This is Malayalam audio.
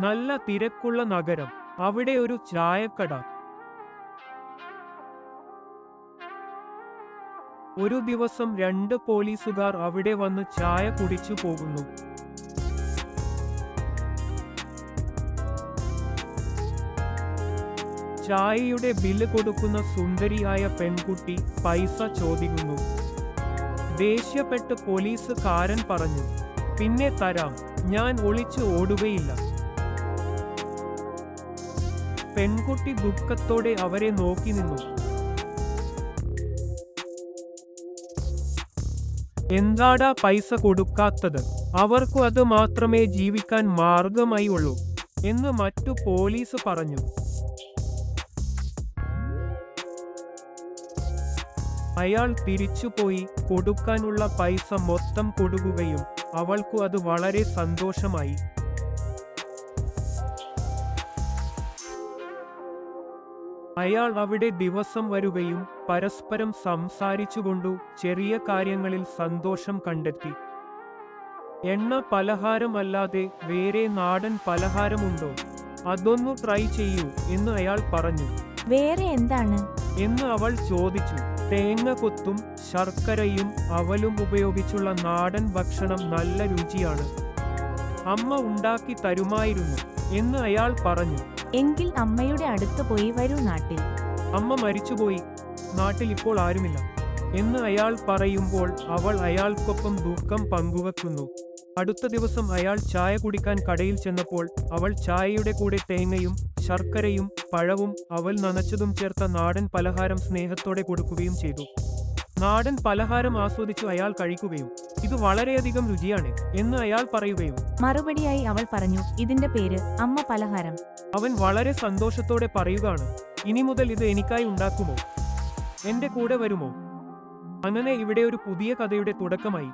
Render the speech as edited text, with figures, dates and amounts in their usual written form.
നല്ല തിരക്കുള്ള നഗരം. അവിടെ ഒരു ചായക്കട. ഒരു ദിവസം 2 പോലീസുകാർ അവിടെ വന്ന് ചായ കുടിച്ചു പോകുന്നു. ചായയുടെ ബില്ല് കൊടുക്കുന്ന സുന്ദരിയായ പെൺകുട്ടി പൈസ ചോദിക്കുന്നു. ദേഷ്യപ്പെട്ട് പോലീസുകാരൻ പറഞ്ഞു, പിന്നെ തരാം, ഞാൻ ഒളിച്ചു ഓടുകയില്ല. പെൺകുട്ടി ദുഃഖത്തോടെ അവരെ നോക്കി നിന്നു. എന്താടാ പൈസ കൊടുക്കാത്തത്? അവർക്കു അത് മാത്രമേ ജീവിക്കാൻ മാർഗമായി ഉള്ളൂ എന്ന് മറ്റു പോലീസ് പറഞ്ഞു. അയാൾ തിരിച്ചുപോയി കൊടുക്കാനുള്ള പൈസ മൊത്തം കൊടുക്കുകയും അവൾക്കു അത് വളരെ സന്തോഷമായി. അയാൾ അവിടെ ദിവസം വരുകയും പരസ്പരം സംസാരിച്ചുകൊണ്ടു ചെറിയ കാര്യങ്ങളിൽ സന്തോഷം കണ്ടെത്തി. എണ്ണ പലഹാരം അല്ലാതെ വേറെ നാടൻ പലഹാരമുണ്ടോ? അതൊന്നു ട്രൈ ചെയ്യൂ എന്ന് അയാൾ പറഞ്ഞു. വേറെ എന്താണ് എന്ന് അവൾ ചോദിച്ചു. തേങ്ങ കൊത്തും ശർക്കരയും അവലും ഉപയോഗിച്ചുള്ള നാടൻ ഭക്ഷണം നല്ല രുചിയാണ്. അമ്മ ഉണ്ടാക്കി തരുമായിരുന്നു എന്ന് അയാൾ പറഞ്ഞു. എങ്കിൽ അമ്മയുടെ അടുത്ത് പോയി വരൂ. നാട്ടിൽ അമ്മ മരിച്ചുപോയി. നാട്ടിൽ ഇപ്പോൾ ആരുമില്ല എന്ന് അയാൾ പറയുമ്പോൾ അവൾ അയാൾക്കൊപ്പം ദുഃഖം പങ്കുവെക്കുന്നു. അടുത്ത ദിവസം അയാൾ ചായ കുടിക്കാൻ കടയിൽ ചെന്നപ്പോൾ അവൾ ചായയുടെ കൂടെ തേങ്ങയും ശർക്കരയും പഴവും അവൽ നനച്ചതും ചേർത്ത നാടൻ പലഹാരം സ്നേഹത്തോടെ കൊടുക്കുകയും ചെയ്തു. നാടൻ പലഹാരം ആസ്വദിച്ചു അയാൾ കഴിക്കുകയും ഇത് വളരെയധികം രുചിയാണ് എന്ന് അയാൾ പറയുകയും മറുപടിയായി അവൾ പറഞ്ഞു, ഇതിന്റെ പേര് അമ്മ പലഹാരം. അവൻ വളരെ സന്തോഷത്തോടെ പറയുകയാണ്, ഇനി മുതൽ ഇത് എനിക്കായി ഉണ്ടാക്കുമോ? എന്റെ കൂടെ വരുമോ? അങ്ങനെ ഇവിടെ ഒരു പുതിയ കഥയുടെ തുടക്കമായി.